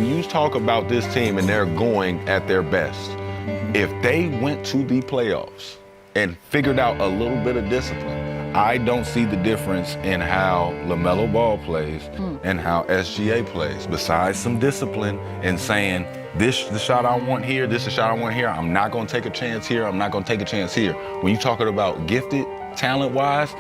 when you talk about this team and they're going at their best, if they went to the playoffs and figured out a little bit of discipline, I don't see the difference in how LaMelo Ball plays and how SGA plays, besides some discipline and saying, this the shot I want here, this is the shot I want here, I'm not gonna take a chance here, I'm not gonna take a chance here. When you're talking about gifted, talent-wise,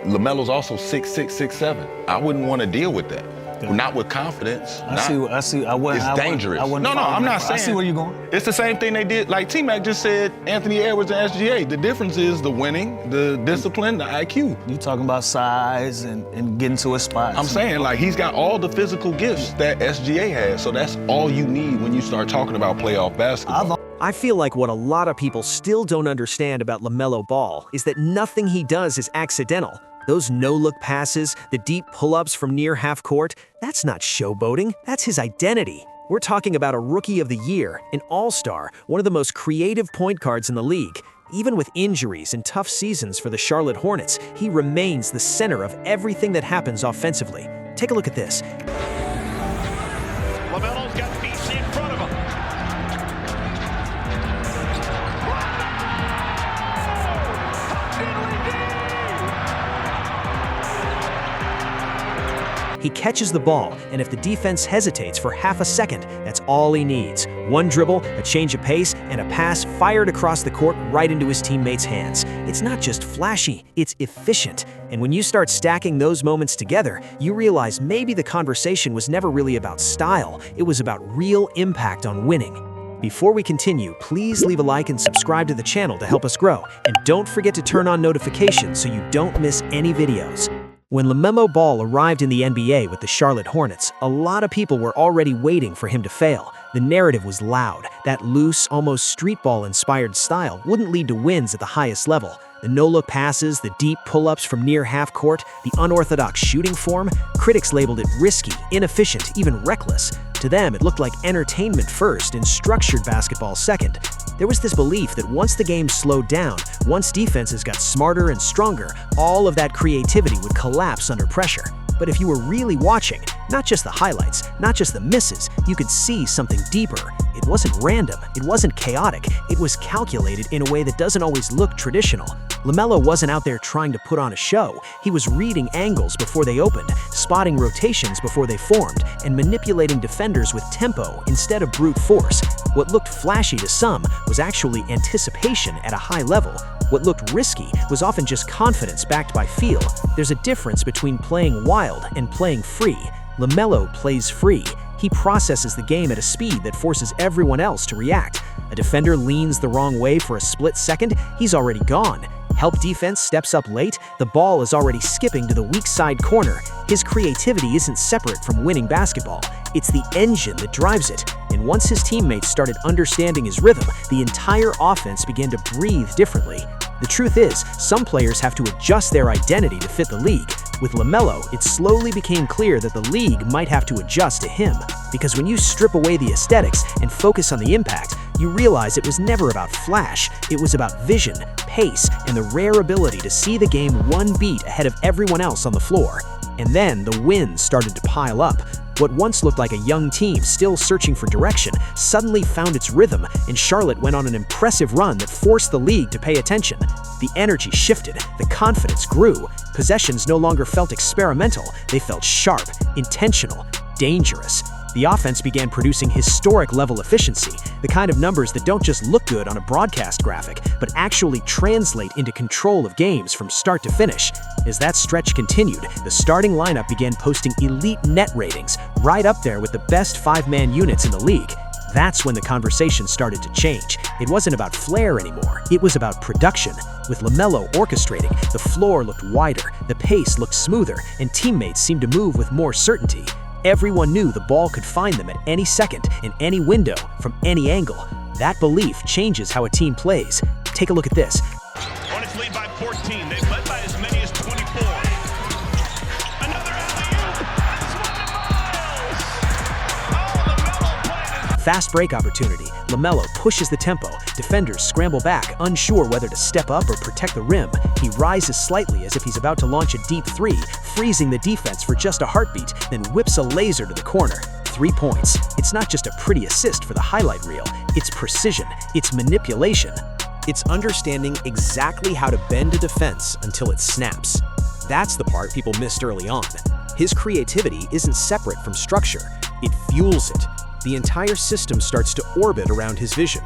LaMelo's also 6'6", 6'7". I wouldn't want to deal with that. Not with confidence. I see. It's dangerous. I'm not saying. I see where you're going. It's the same thing they did. Like T-Mac just said, Anthony Edwards and SGA. The difference is the winning, the discipline, the IQ. You talking about size and getting to a spot. I'm saying, like, he's got all the physical gifts that SGA has. So that's all you need when you start talking about playoff basketball. I feel like what a lot of people still don't understand about LaMelo Ball is that nothing he does is accidental. Those no-look passes, the deep pull-ups from near half-court, that's not showboating, that's his identity. We're talking about a Rookie of the Year, an all-star, one of the most creative point guards in the league. Even with injuries and tough seasons for the Charlotte Hornets, he remains the center of everything that happens offensively. Take a look at this. LaMelo's got BC in front of him. He catches the ball, and if the defense hesitates for half a second, that's all he needs. One dribble, a change of pace, and a pass fired across the court right into his teammates' hands. It's not just flashy, it's efficient. And when you start stacking those moments together, you realize maybe the conversation was never really about style, it was about real impact on winning. Before we continue, please leave a like and subscribe to the channel to help us grow. And don't forget to turn on notifications so you don't miss any videos. When LaMelo Ball arrived in the NBA with the Charlotte Hornets, a lot of people were already waiting for him to fail. The narrative was loud. That loose, almost street ball-inspired style wouldn't lead to wins at the highest level. The no-look passes, the deep pull-ups from near half-court, the unorthodox shooting form, critics labeled it risky, inefficient, even reckless. To them, it looked like entertainment first and structured basketball second. There was this belief that once the game slowed down, once defenses got smarter and stronger, all of that creativity would collapse under pressure. But if you were really watching, not just the highlights, not just the misses, you could see something deeper. It wasn't random, it wasn't chaotic, it was calculated in a way that doesn't always look traditional. LaMelo wasn't out there trying to put on a show. He was reading angles before they opened, spotting rotations before they formed, and manipulating defenders with tempo instead of brute force. What looked flashy to some was actually anticipation at a high level. What looked risky was often just confidence backed by feel. There's a difference between playing wild and playing free. LaMelo plays free. He processes the game at a speed that forces everyone else to react. A defender leans the wrong way for a split second, he's already gone. Help defense steps up late, the ball is already skipping to the weak side corner. His creativity isn't separate from winning basketball. It's the engine that drives it. And once his teammates started understanding his rhythm, the entire offense began to breathe differently. The truth is, some players have to adjust their identity to fit the league. With LaMelo, it slowly became clear that the league might have to adjust to him. Because when you strip away the aesthetics and focus on the impact, you realize it was never about flash, it was about vision, pace, and the rare ability to see the game one beat ahead of everyone else on the floor. And then the wins started to pile up. What once looked like a young team still searching for direction suddenly found its rhythm, and Charlotte went on an impressive run that forced the league to pay attention. The energy shifted, the confidence grew. Possessions no longer felt experimental, they felt sharp, intentional, dangerous. The offense began producing historic-level efficiency, the kind of numbers that don't just look good on a broadcast graphic, but actually translate into control of games from start to finish. As that stretch continued, the starting lineup began posting elite net ratings, right up there with the best five-man units in the league. That's when the conversation started to change. It wasn't about flair anymore, it was about production. With LaMelo orchestrating, the floor looked wider, the pace looked smoother, and teammates seemed to move with more certainty. Everyone knew the ball could find them at any second, in any window, from any angle. That belief changes how a team plays. Take a look at this. Hornets lead by 14. They've led by as many as 24. Another alley-oop. This one to Miles. Oh, LaMelo played it. Fast break opportunity. LaMelo pushes the tempo. Defenders scramble back, unsure whether to step up or protect the rim. He rises slightly as if he's about to launch a deep three, freezing the defense for just a heartbeat, then whips a laser to the corner. 3 points. It's not just a pretty assist for the highlight reel, it's precision, it's manipulation. It's understanding exactly how to bend a defense until it snaps. That's the part people missed early on. His creativity isn't separate from structure, it fuels it. The entire system starts to orbit around his vision.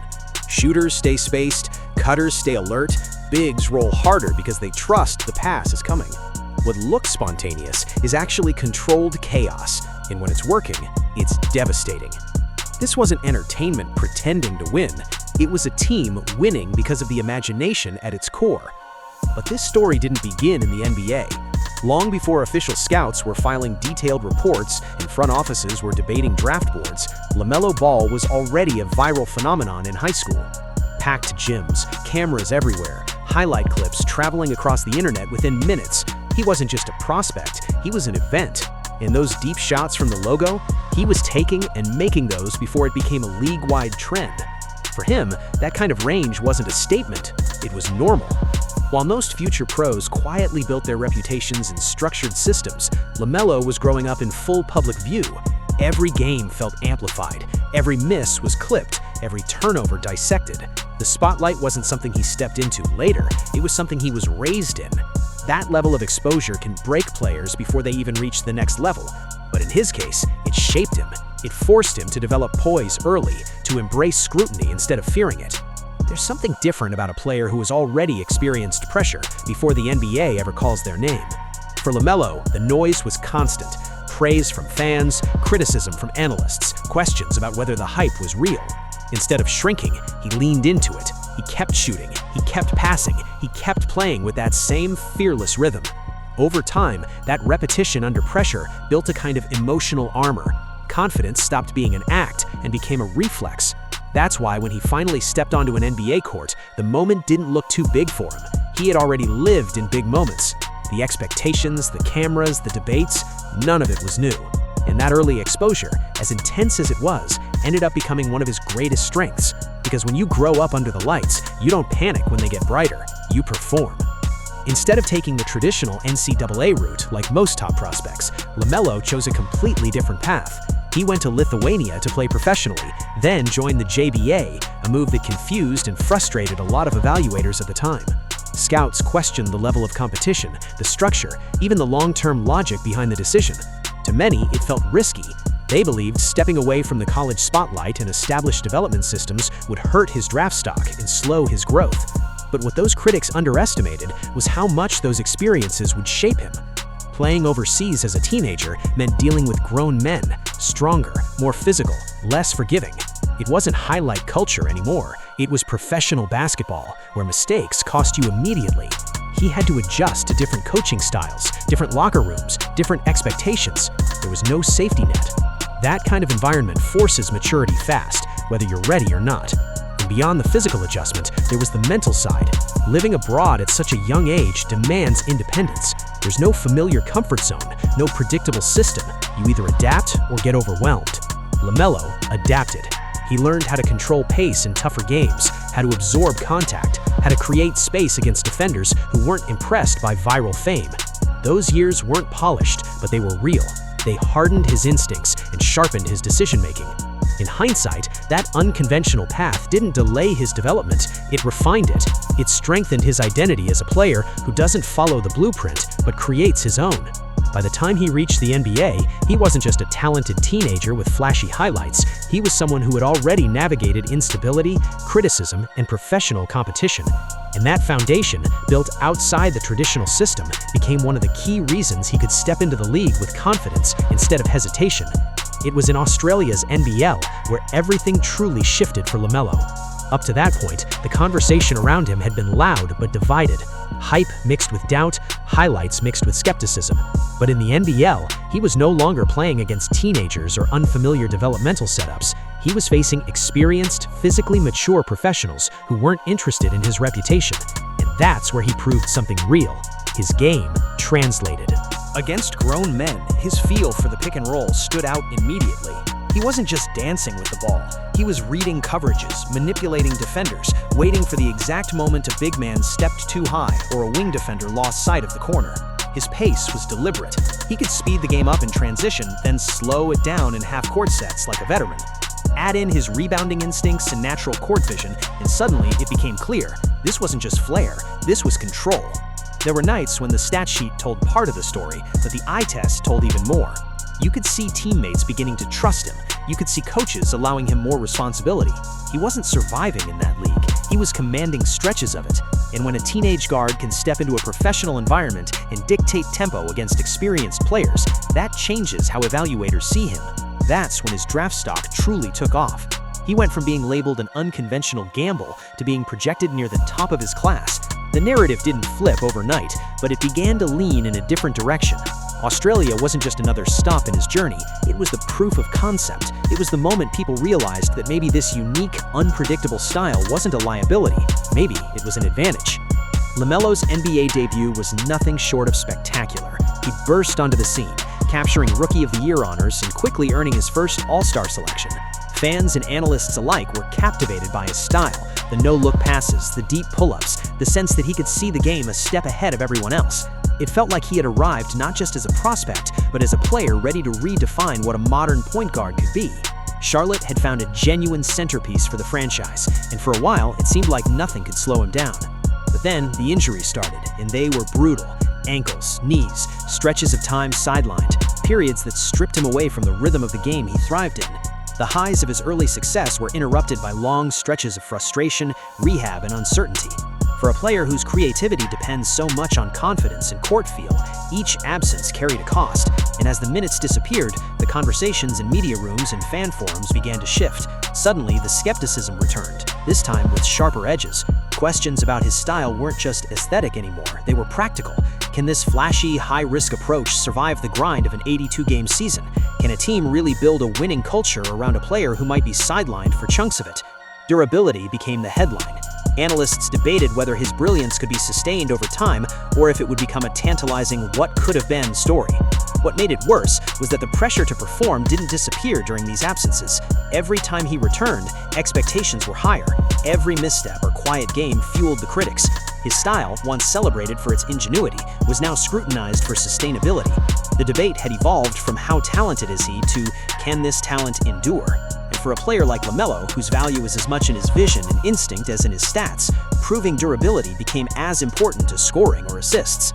Shooters stay spaced, cutters stay alert, bigs roll harder because they trust the pass is coming. What looks spontaneous is actually controlled chaos, and when it's working, it's devastating. This wasn't entertainment pretending to win, it was a team winning because of the imagination at its core. But this story didn't begin in the NBA. Long before official scouts were filing detailed reports and front offices were debating draft boards, LaMelo Ball was already a viral phenomenon in high school. Packed gyms, cameras everywhere, highlight clips traveling across the internet within minutes. He wasn't just a prospect, he was an event. And those deep shots from the logo, he was taking and making those before it became a league-wide trend. For him, that kind of range wasn't a statement, it was normal. While most future pros quietly built their reputations in structured systems, LaMelo was growing up in full public view. Every game felt amplified, every miss was clipped, every turnover dissected. The spotlight wasn't something he stepped into later, it was something he was raised in. That level of exposure can break players before they even reach the next level. But in his case, it shaped him. It forced him to develop poise early, to embrace scrutiny instead of fearing it. There's something different about a player who has already experienced pressure before the NBA ever calls their name. For LaMelo, the noise was constant. Praise from fans, criticism from analysts, questions about whether the hype was real. Instead of shrinking, he leaned into it. He kept shooting, he kept passing, he kept playing with that same fearless rhythm. Over time, that repetition under pressure built a kind of emotional armor. Confidence stopped being an act and became a reflex. That's why when he finally stepped onto an NBA court, the moment didn't look too big for him. He had already lived in big moments. The expectations, the cameras, the debates, none of it was new. And that early exposure, as intense as it was, ended up becoming one of his greatest strengths. Because when you grow up under the lights, you don't panic when they get brighter, you perform. Instead of taking the traditional NCAA route, like most top prospects, LaMelo chose a completely different path. He went to Lithuania to play professionally, then joined the JBA, a move that confused and frustrated a lot of evaluators at the time. Scouts questioned the level of competition, the structure, even the long-term logic behind the decision. To many, it felt risky. They believed stepping away from the college spotlight and established development systems would hurt his draft stock and slow his growth. But what those critics underestimated was how much those experiences would shape him. Playing overseas as a teenager meant dealing with grown men, stronger, more physical, less forgiving. It wasn't highlight culture anymore. It was professional basketball, where mistakes cost you immediately. He had to adjust to different coaching styles, different locker rooms, different expectations. There was no safety net. That kind of environment forces maturity fast, whether you're ready or not. And beyond the physical adjustment, there was the mental side. Living abroad at such a young age demands independence. There's no familiar comfort zone, no predictable system. You either adapt or get overwhelmed. LaMelo adapted. He learned how to control pace in tougher games, how to absorb contact, how to create space against defenders who weren't impressed by viral fame. Those years weren't polished, but they were real. They hardened his instincts and sharpened his decision-making. In hindsight, that unconventional path didn't delay his development, it refined it. It strengthened his identity as a player who doesn't follow the blueprint, but creates his own. By the time he reached the NBA, he wasn't just a talented teenager with flashy highlights, he was someone who had already navigated instability, criticism, and professional competition. And that foundation, built outside the traditional system, became one of the key reasons he could step into the league with confidence instead of hesitation. It was in Australia's NBL where everything truly shifted for LaMelo. Up to that point, the conversation around him had been loud but divided. Hype mixed with doubt, highlights mixed with skepticism. But in the NBL, he was no longer playing against teenagers or unfamiliar developmental setups. He was facing experienced, physically mature professionals who weren't interested in his reputation. And that's where he proved something real. His game translated. Against grown men, his feel for the pick and roll stood out immediately. He wasn't just dancing with the ball. He was reading coverages, manipulating defenders, waiting for the exact moment a big man stepped too high or a wing defender lost sight of the corner. His pace was deliberate. He could speed the game up in transition, then slow it down in half-court sets like a veteran. Add in his rebounding instincts and natural court vision, and suddenly it became clear this wasn't just flair, this was control. There were nights when the stat sheet told part of the story, but the eye test told even more. You could see teammates beginning to trust him. You could see coaches allowing him more responsibility. He wasn't surviving in that league. He was commanding stretches of it. And when a teenage guard can step into a professional environment and dictate tempo against experienced players, that changes how evaluators see him. That's when his draft stock truly took off. He went from being labeled an unconventional gamble to being projected near the top of his class. The narrative didn't flip overnight, but it began to lean in a different direction. Australia wasn't just another stop in his journey, it was the proof of concept. It was the moment people realized that maybe this unique, unpredictable style wasn't a liability, maybe it was an advantage. LaMelo's NBA debut was nothing short of spectacular. He burst onto the scene, capturing Rookie of the Year honors and quickly earning his first All-Star selection. Fans and analysts alike were captivated by his style, the no-look passes, the deep pull-ups, the sense that he could see the game a step ahead of everyone else. It felt like he had arrived not just as a prospect, but as a player ready to redefine what a modern point guard could be. Charlotte had found a genuine centerpiece for the franchise, and for a while it seemed like nothing could slow him down. But then the injuries started, and they were brutal. Ankles, knees, stretches of time sidelined, periods that stripped him away from the rhythm of the game he thrived in. The highs of his early success were interrupted by long stretches of frustration, rehab, and uncertainty. For a player whose creativity depends so much on confidence and court feel, each absence carried a cost, and as the minutes disappeared, the conversations in media rooms and fan forums began to shift. Suddenly, the skepticism returned, this time with sharper edges. Questions about his style weren't just aesthetic anymore, they were practical. Can this flashy, high-risk approach survive the grind of an 82-game season? Can a team really build a winning culture around a player who might be sidelined for chunks of it? Durability became the headline. Analysts debated whether his brilliance could be sustained over time or if it would become a tantalizing what-could-have-been story. What made it worse was that the pressure to perform didn't disappear during these absences. Every time he returned, expectations were higher. Every misstep or quiet game fueled the critics. His style, once celebrated for its ingenuity, was now scrutinized for sustainability. The debate had evolved from how talented is he to can this talent endure? And for a player like LaMelo, whose value is as much in his vision and instinct as in his stats, proving durability became as important as scoring or assists.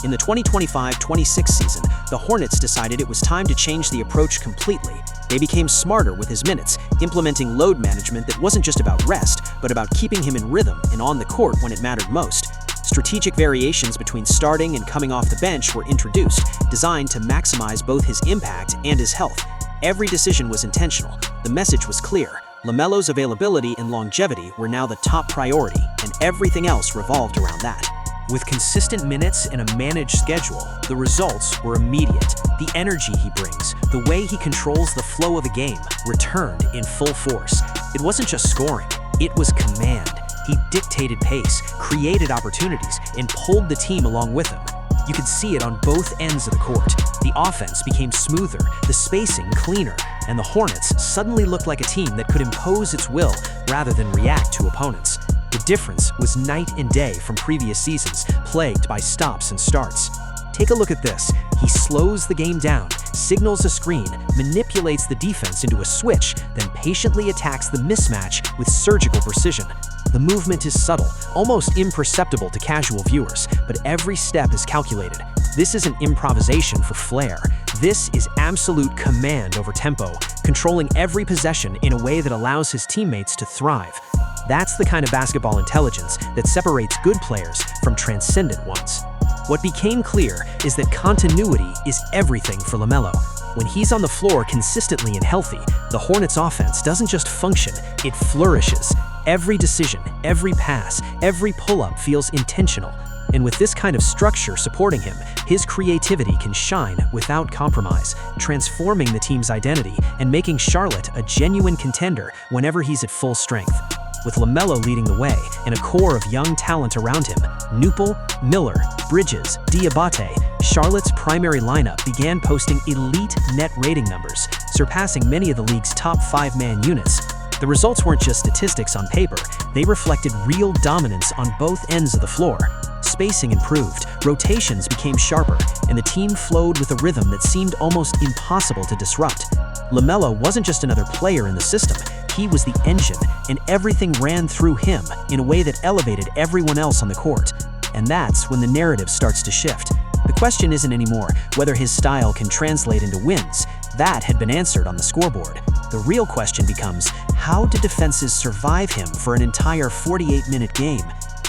In the 2025-26 season, the Hornets decided it was time to change the approach completely. They became smarter with his minutes, implementing load management that wasn't just about rest, but about keeping him in rhythm and on the court when it mattered most. Strategic variations between starting and coming off the bench were introduced, designed to maximize both his impact and his health. Every decision was intentional. The message was clear. LaMelo's availability and longevity were now the top priority, and everything else revolved around that. With consistent minutes and a managed schedule, the results were immediate. The energy he brings, the way he controls the flow of the game, returned in full force. It wasn't just scoring, it was command. He dictated pace, created opportunities, and pulled the team along with him. You could see it on both ends of the court. The offense became smoother, the spacing cleaner, and the Hornets suddenly looked like a team that could impose its will rather than react to opponents. The difference was night and day from previous seasons, plagued by stops and starts. Take a look at this. He slows the game down, signals a screen, manipulates the defense into a switch, then patiently attacks the mismatch with surgical precision. The movement is subtle, almost imperceptible to casual viewers, but every step is calculated. This isn't improvisation for flair. This is absolute command over tempo, controlling every possession in a way that allows his teammates to thrive. That's the kind of basketball intelligence that separates good players from transcendent ones. What became clear is that continuity is everything for LaMelo. When he's on the floor consistently and healthy, the Hornets' offense doesn't just function, it flourishes. Every decision, every pass, every pull-up feels intentional. And with this kind of structure supporting him, his creativity can shine without compromise, transforming the team's identity and making Charlotte a genuine contender whenever he's at full strength. With LaMelo leading the way and a core of young talent around him, Newpel, Miller, Bridges, Diabate, Charlotte's primary lineup began posting elite net rating numbers, surpassing many of the league's top 5-man units. The results weren't just statistics on paper, they reflected real dominance on both ends of the floor. Spacing improved, rotations became sharper, and the team flowed with a rhythm that seemed almost impossible to disrupt. LaMelo wasn't just another player in the system, he was the engine, and everything ran through him in a way that elevated everyone else on the court. And that's when the narrative starts to shift. The question isn't anymore whether his style can translate into wins. That had been answered on the scoreboard. The real question becomes, how do defenses survive him for an entire 48-minute game?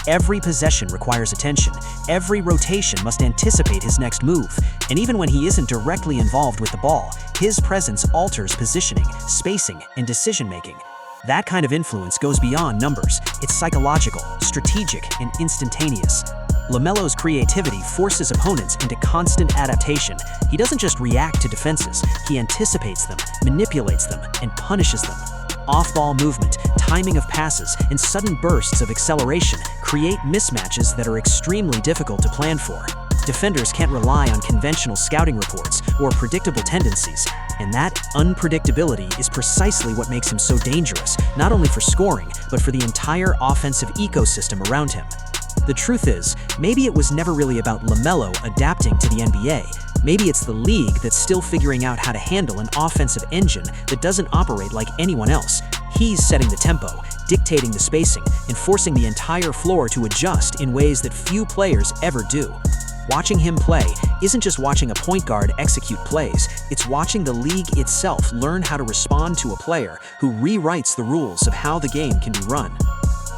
Every possession requires attention. Every rotation must anticipate his next move. And even when he isn't directly involved with the ball, his presence alters positioning, spacing, and decision-making. That kind of influence goes beyond numbers. It's psychological, strategic, and instantaneous. LaMelo's creativity forces opponents into constant adaptation. He doesn't just react to defenses, he anticipates them, manipulates them, and punishes them. Off-ball movement, timing of passes, and sudden bursts of acceleration create mismatches that are extremely difficult to plan for. Defenders can't rely on conventional scouting reports or predictable tendencies, and that unpredictability is precisely what makes him so dangerous, not only for scoring, but for the entire offensive ecosystem around him. The truth is, maybe it was never really about LaMelo adapting to the NBA. Maybe it's the league that's still figuring out how to handle an offensive engine that doesn't operate like anyone else. He's setting the tempo, dictating the spacing, and forcing the entire floor to adjust in ways that few players ever do. Watching him play isn't just watching a point guard execute plays, it's watching the league itself learn how to respond to a player who rewrites the rules of how the game can be run.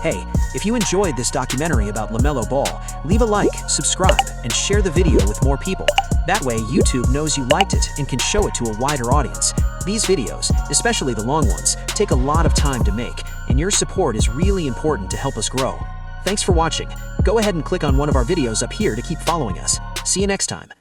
Hey, if you enjoyed this documentary about LaMelo Ball, leave a like, subscribe, and share the video with more people. That way, YouTube knows you liked it and can show it to a wider audience. These videos, especially the long ones, take a lot of time to make, and your support is really important to help us grow. Thanks for watching. Go ahead and click on one of our videos up here to keep following us. See you next time.